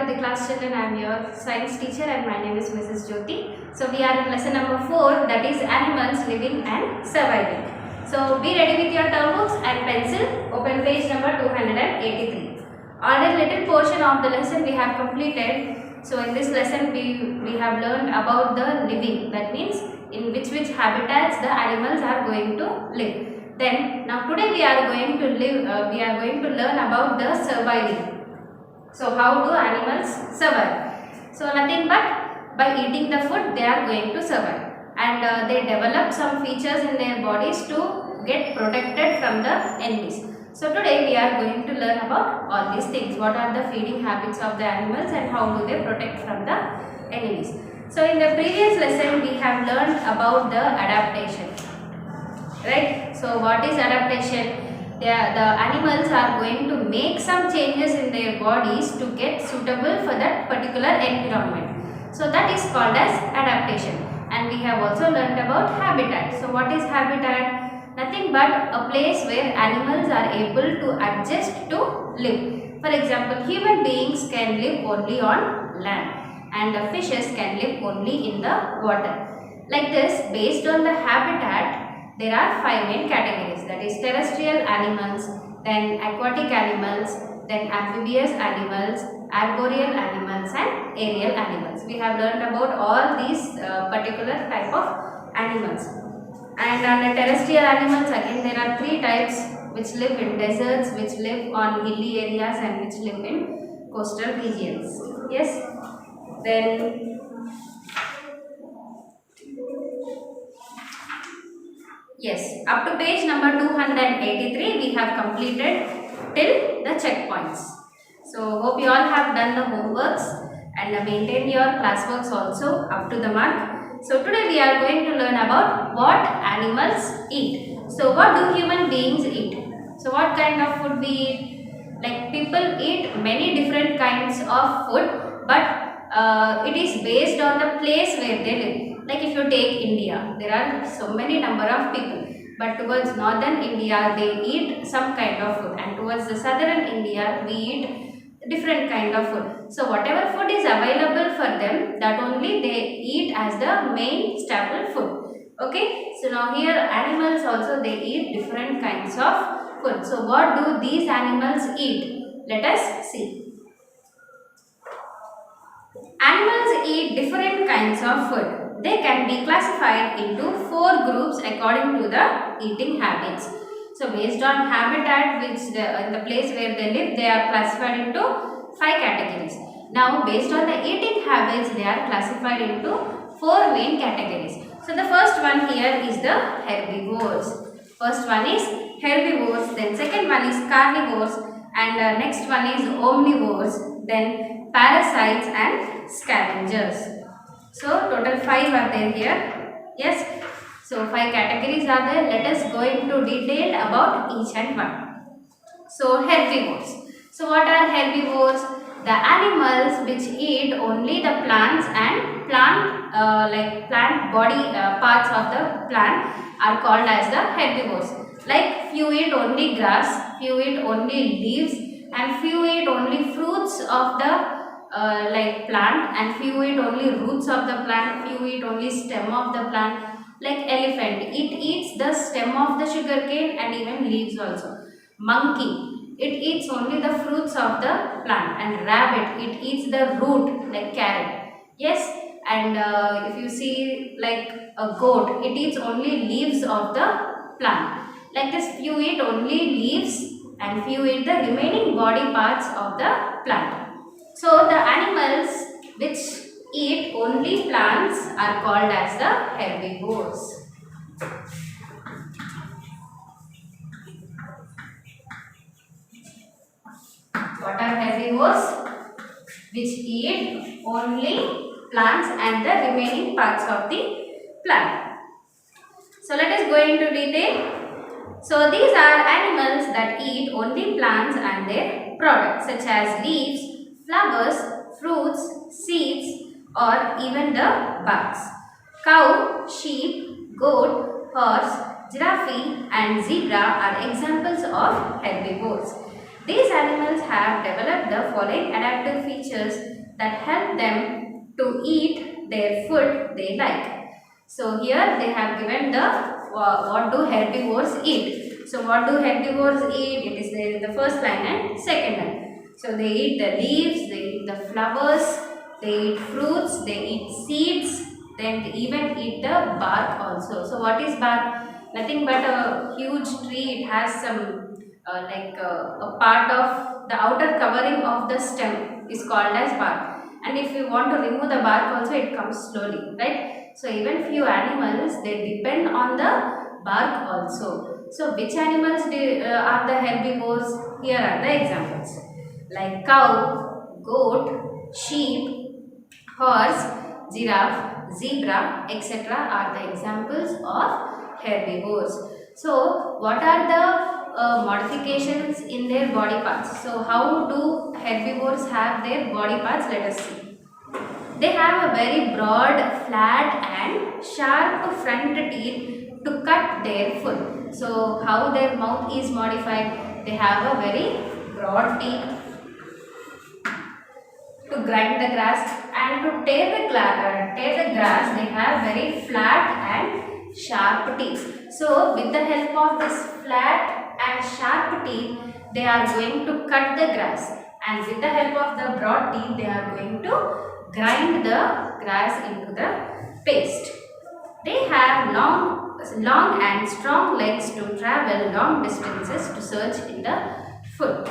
the class children. I am your science teacher and my name is Mrs. Jyoti. So we are in lesson number 4, that is animals living and surviving. So be ready with your term books and pencil. Open page number 283. Already little portion of the lesson we have completed. So in this lesson we have learned about the living. That means in which habitats the animals are going to live. Then now today we are going to learn about the surviving. So how do animals survive? So nothing but by eating the food they are going to survive, and they develop some features in their bodies to get protected from the enemies. So today we are going to learn about all these things. What are the feeding habits of the animals and how do they protect from the enemies? So in the previous lesson we have learned about the adaptation. Right? So what is adaptation? The animals are going to make some changes in their bodies to get suitable for that particular environment. So that is called as adaptation. And we have also learned about habitat. So what is habitat? Nothing but a place where animals are able to adjust to live. For example, human beings can live only on land and fishes can live only in the water. Like this, based on the habitat, there are 5 main categories, that is terrestrial animals, then aquatic animals, then amphibious animals, arboreal animals and aerial animals. We have learned about all these particular type of animals. And under terrestrial animals, again there are 3 types, which live in deserts, which live on hilly areas and which live in coastal regions. Yes. Then yes, up to page number 283 we have completed till the checkpoints. So hope you all have done the homeworks and maintained your classworks also up to the mark. So today we are going to learn about what animals eat. So what do human beings eat? So what kind of food we eat? Like people eat many different kinds of food, but it is based on the place where they live. Like if you take India, there are so many number of people, but towards northern India they eat some kind of food, and towards the southern India we eat different kind of food. So whatever food is available for them, that only they eat as the main staple food. Okay, so now here animals also they eat different kinds of food. So what do these animals eat? Let us see. Animals eat different kinds of food. They can be classified into 4 groups according to the eating habits. So based on habitat, which in the place where they live, they are classified into 5 categories. Now based on the eating habits, they are classified into 4 main categories. So the first one here is the herbivores. First one is herbivores, then second one is carnivores, and next one is omnivores, then parasites and scavengers. So total 5 are there here. Yes. So 5 categories are there. Let us go into detail about each and one. So herbivores. So what are herbivores? The animals which eat only the plants and plant body parts of the plant are called as the herbivores. Like few eat only grass, few eat only leaves, and few eat only fruits of the plant, and few eat only roots of the plant, few eat only stem of the plant. Like elephant, it eats the stem of the sugarcane and even leaves also. Monkey, it eats only the fruits of the plant, and rabbit, it eats the root like carrot. Yes, and if you see like a goat, it eats only leaves of the plant. Like this, few eat only leaves and few eat the remaining body parts of the plant. So the animals which eat only plants are called as the herbivores. What are herbivores? Which eat only plants and the remaining parts of the plant. So let us go into detail. So these are animals that eat only plants and their products such as leaves, flowers, fruits, seeds, or even the bugs. Cow, sheep, goat, horse, giraffe and zebra are examples of herbivores. These animals have developed the following adaptive features that help them to eat their food they like. So here they have given the what do herbivores eat. So what do herbivores eat? It is there in the first line and second line. So they eat the leaves, they eat the flowers, they eat fruits, they eat seeds, then they even eat the bark also. So what is bark? Nothing but a huge tree. It has some a part of the outer covering of the stem is called as bark. And if you want to remove the bark also, it comes slowly, right? So even few animals, they depend on the bark also. So which animals are the herbivores? Here are the examples like cow, goat, sheep, horse, giraffe, zebra, etc. are the examples of herbivores. So, what are the modifications in their body parts? So, how do herbivores have their body parts? Let us see. They have a very broad, flat and sharp front teeth to cut their food. So, how their mouth is modified? They have a very broad teeth to grind the grass, and to tear the grass they have very flat and sharp teeth. So with the help of this flat and sharp teeth they are going to cut the grass, and with the help of the broad teeth they are going to grind the grass into the paste. They have long and strong legs to travel long distances to search in the food.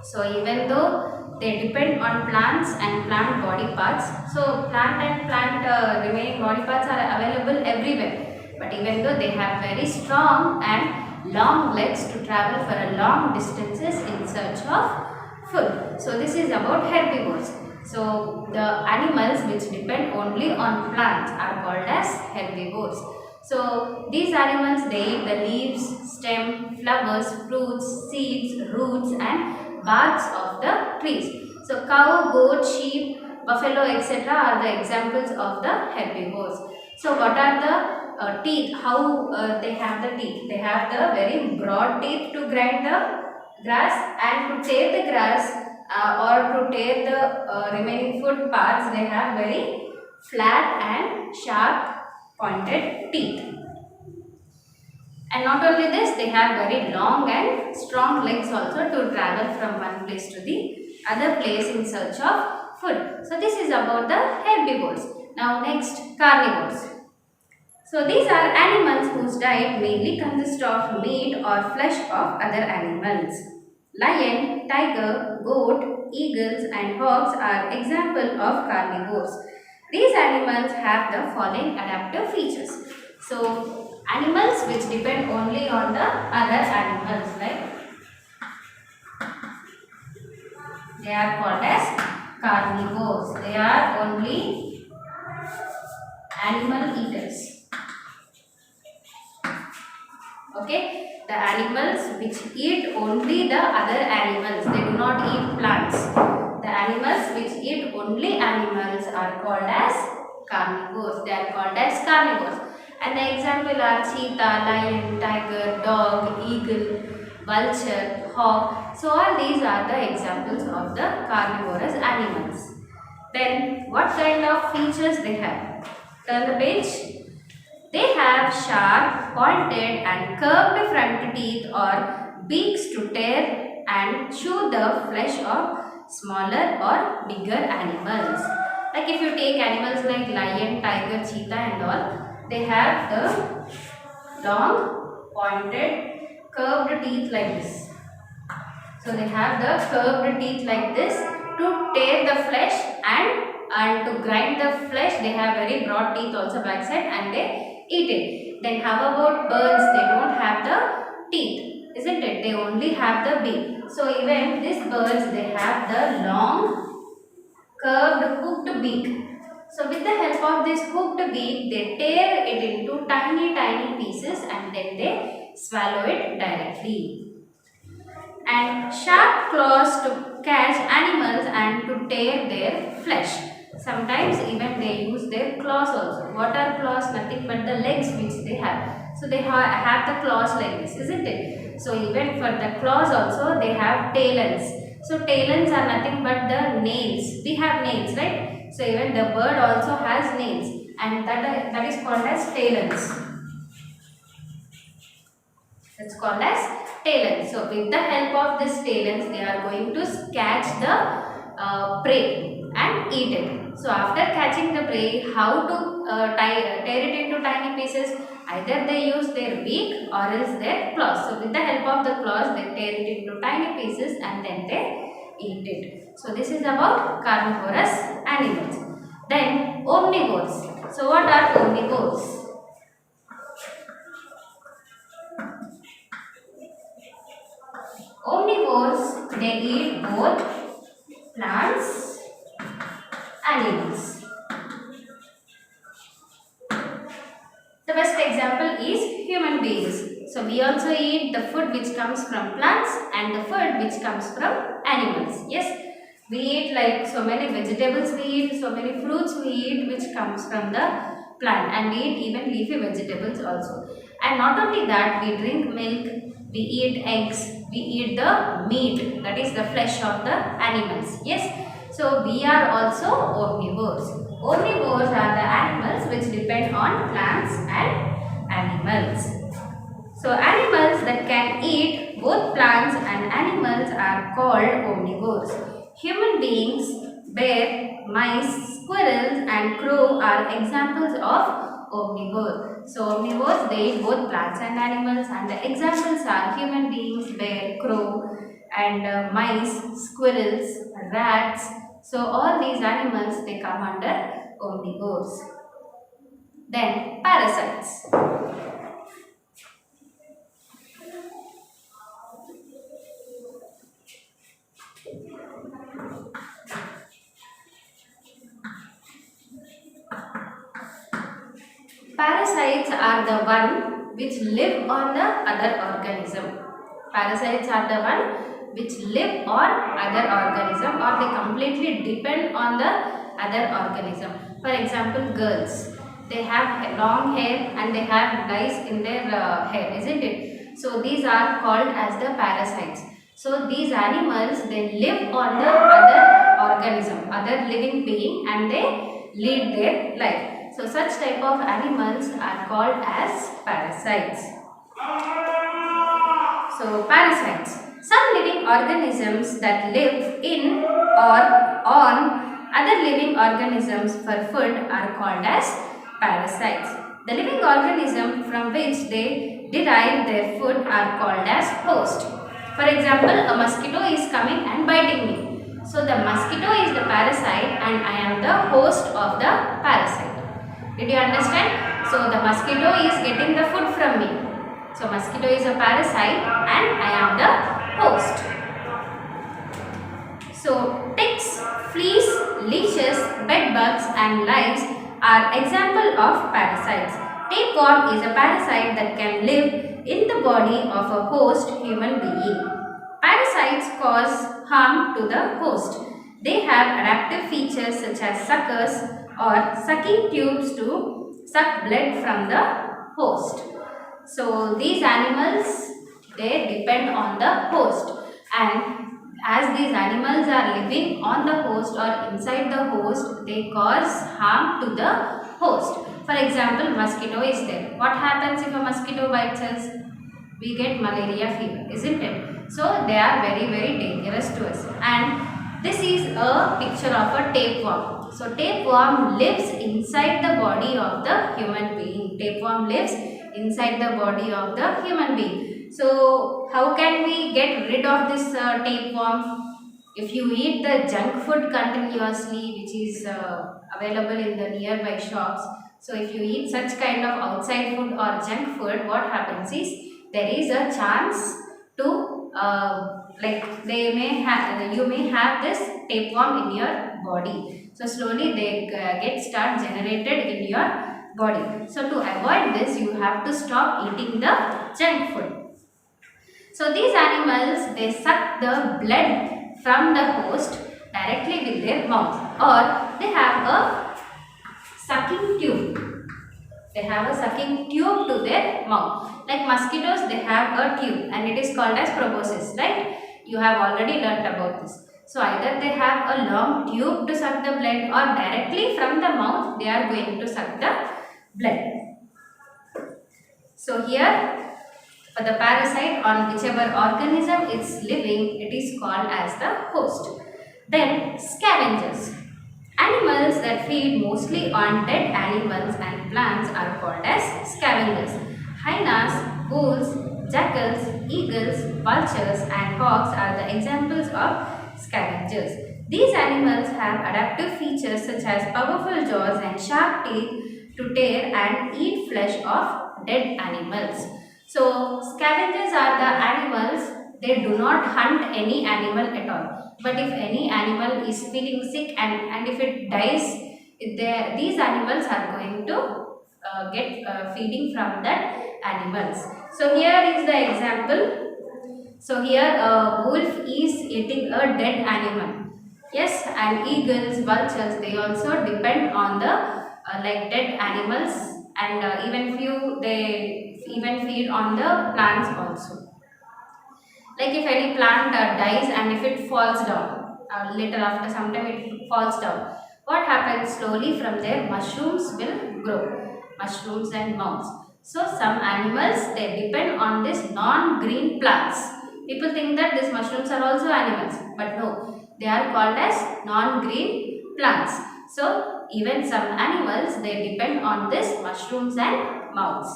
So even though they depend on plants and plant body parts, so plant and plant remaining body parts are available everywhere. But even though they have very strong and long legs to travel for a long distances in search of food. So this is about herbivores. So the animals which depend only on plants are called as herbivores. So these animals, they eat the leaves, stem, flowers, fruits, seeds, roots and barks of the trees. So cow, goat, sheep, buffalo, etc. are the examples of the herbivores. So what are the teeth? How they have the teeth? They have the very broad teeth to grind the grass, and to tear the grass or to tear the remaining food parts, they have very flat and sharp pointed teeth. And not only this, they have very long and strong legs also to travel from one place to the other place in search of food. So this is about the herbivores. Now next, carnivores. So these are animals whose diet mainly consists of meat or flesh of other animals. Lion, tiger, goat, eagles and hogs are examples of carnivores. These animals have the following adaptive features. So animals which depend only on the other animals, right? They are called as carnivores. They are only animal eaters. Okay, the animals which eat only the other animals, they do not eat plants. The animals which eat only animals are called as carnivores. They are called as carnivores. And the example are cheetah, lion, tiger, dog, eagle, vulture, hawk. So all these are the examples of the carnivorous animals. Then what kind of features they have? Turn the page. They have sharp, pointed and curved front teeth or beaks to tear and chew the flesh of smaller or bigger animals. Like if you take animals like lion, tiger, cheetah and all, they have the long, pointed, curved teeth like this. So they have the curved teeth like this to tear the flesh and to grind the flesh. They have very broad teeth also backside and they eat it. Then how about birds? They don't have the teeth, isn't it? They only have the beak. So even these birds, they have the long curved hooked beak. So with the help of this hooked beak, they tear it into tiny pieces and then they swallow it directly. And sharp claws to catch animals and to tear their flesh. Sometimes even they use their claws also. What are claws? Nothing but the legs which they have. So they have the claws like this, isn't it? So even for the claws also they have talons. So talons are nothing but the nails. We have nails, right? So even the bird also has nails, and that is called as talons. It's called as talons. So with the help of this talons, they are going to catch the prey and eat it. So after catching the prey, how to tear it into tiny pieces? Either they use their beak or else their claws. So with the help of the claws, they tear it into tiny pieces and then they eat it. So this is about carnivorous animals. Then omnivores. So what are omnivores? Omnivores, they eat both plants, animals. The best example is human beings. So we also eat the food which comes from plants and the food which comes from animals. Yes, we eat like so many vegetables we eat, so many fruits we eat which comes from the plant, and we eat even leafy vegetables also. And not only that, we drink milk, we eat eggs, we eat the meat, that is the flesh of the animals. Yes, so we are also omnivores. Omnivores are the animals which depend on plants and animals. So animals that can eat both plants and animals are called omnivores. Human beings, bear, mice, squirrels and crow are examples of omnivores. So omnivores, they eat both plants and animals, and the examples are human beings, bear, crow and mice, squirrels, rats. So all these animals, they come under omnivores. Then parasites. Parasites are the one which live on the other organism. Parasites are the one which live on other organism, or they completely depend on the other organism. For example, girls, they have long hair and they have dyes in their hair, isn't it? So these are called as the parasites. So these animals, they live on the other organism, other living being, and they lead their life. So such type of animals are called as parasites. So parasites. Some living organisms that live in or on other living organisms for food are called as parasites. The living organism from which they derive their food are called as host. For example, a mosquito is coming and biting me. So the mosquito is the parasite and I am the host of the parasite. Did you understand? So the mosquito is getting the food from me. So mosquito is a parasite and I am the host. So ticks, fleas, leeches, bedbugs and lice are example of parasites. Tapeworm is a parasite that can live in the body of a host human being. Parasites cause harm to the host. They have adaptive features such as suckers or sucking tubes to suck blood from the host. So these animals, they depend on the host, and as these animals are living on the host or inside the host, they cause harm to the host. For example, mosquito is there. What happens if a mosquito bites us? We get malaria fever, isn't it? So they are very dangerous to us. And this is a picture of a tapeworm. So tapeworm lives inside the body of the human being. Tapeworm lives inside the body of the human being. So how can we get rid of this tapeworm? If you eat the junk food continuously, which is available in the nearby shops, so if you eat such kind of outside food or junk food, what happens is there is a chance to you may have this tapeworm in your body. So slowly they start generated in your body. So to avoid this, you have to stop eating the junk food. So these animals, they suck the blood from the host directly with their mouth, or they have a sucking tube. They have a sucking tube to their mouth. Like mosquitoes, they have a tube and it is called as proboscis, right? You have already learnt about this. So either they have a long tube to suck the blood, or directly from the mouth they are going to suck the blood. So here, for the parasite on whichever organism it's living, it is called as the host. Then scavengers. Animals that feed mostly on dead animals and plants are called as scavengers. Hyenas, wolves, jackals, eagles, vultures and hawks are the examples of scavengers. These animals have adaptive features such as powerful jaws and sharp teeth to tear and eat flesh of dead animals. So scavengers are the animals, they do not hunt any animal at all. But if any animal is feeling sick and if it dies, these animals are going to get feeding from that animals. So here is the example. So here a wolf is eating a dead animal. Yes, and eagles, vultures, they also depend on the like dead animals, and even few they even feed on the plants also. Like if any plant dies and if it falls down, later after some time it falls down, what happens? Slowly from there mushrooms will grow, mushrooms and mounds. So some animals, they depend on this non-green plants. People think that these mushrooms are also animals, but no, they are called as non-green plants. So even some animals, they depend on this mushrooms and mounds.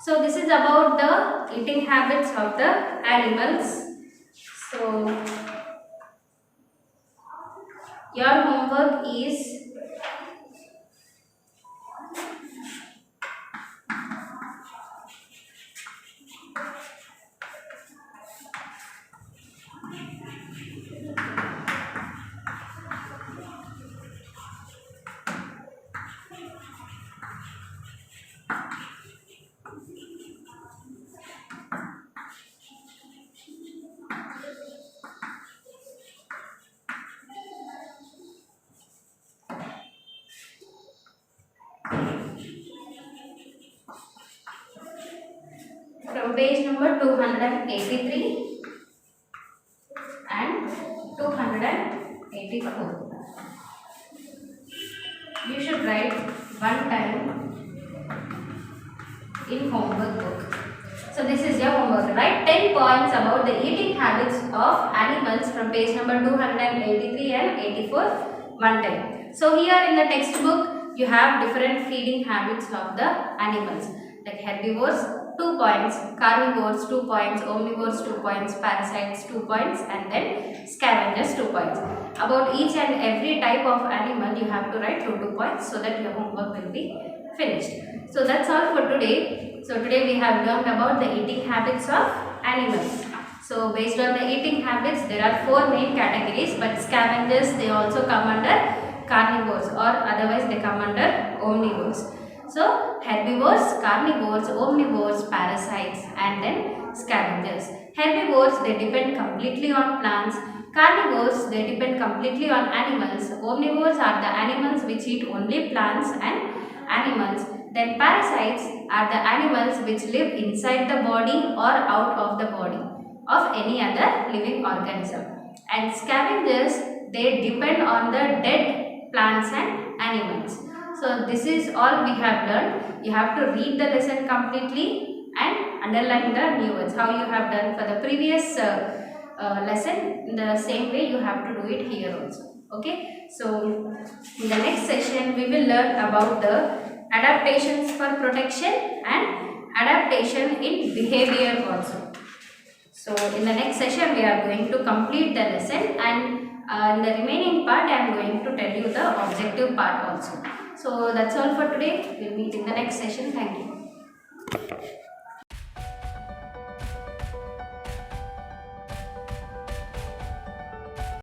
So this is about the eating habits of the animals. So your homework is from page number 283 and 284. You should write one time in homework book. So this is your homework. Write 10 points about the eating habits of animals from page number 283 and 84 one time. So here in the textbook you have different feeding habits of the animals, like herbivores 2 points, carnivores 2 points, omnivores 2 points, parasites 2 points, and then scavengers 2 points. About each and every type of animal you have to write 2 points so that your homework will be finished. So that's all for today. So today we have learned about the eating habits of animals. So based on the eating habits, there are 4 main categories, but scavengers, they also come under carnivores, or otherwise they come under omnivores. So herbivores, carnivores, omnivores, parasites, and then scavengers. Herbivores, they depend completely on plants. Carnivores, they depend completely on animals. Omnivores are the animals which eat only plants and animals. Then parasites are the animals which live inside the body or out of the body of any other living organism. And scavengers, they depend on the dead plants and animals. So this is all we have learned. You have to read the lesson completely and underline the new words. How you have done for the previous lesson, in the same way you have to do it here also. Okay. So in the next session we will learn about the adaptations for protection and adaptation in behavior also. So in the next session we are going to complete the lesson, and in the remaining part I am going to tell you the objective part also. So that's all for today. We will meet in the next session. Thank you.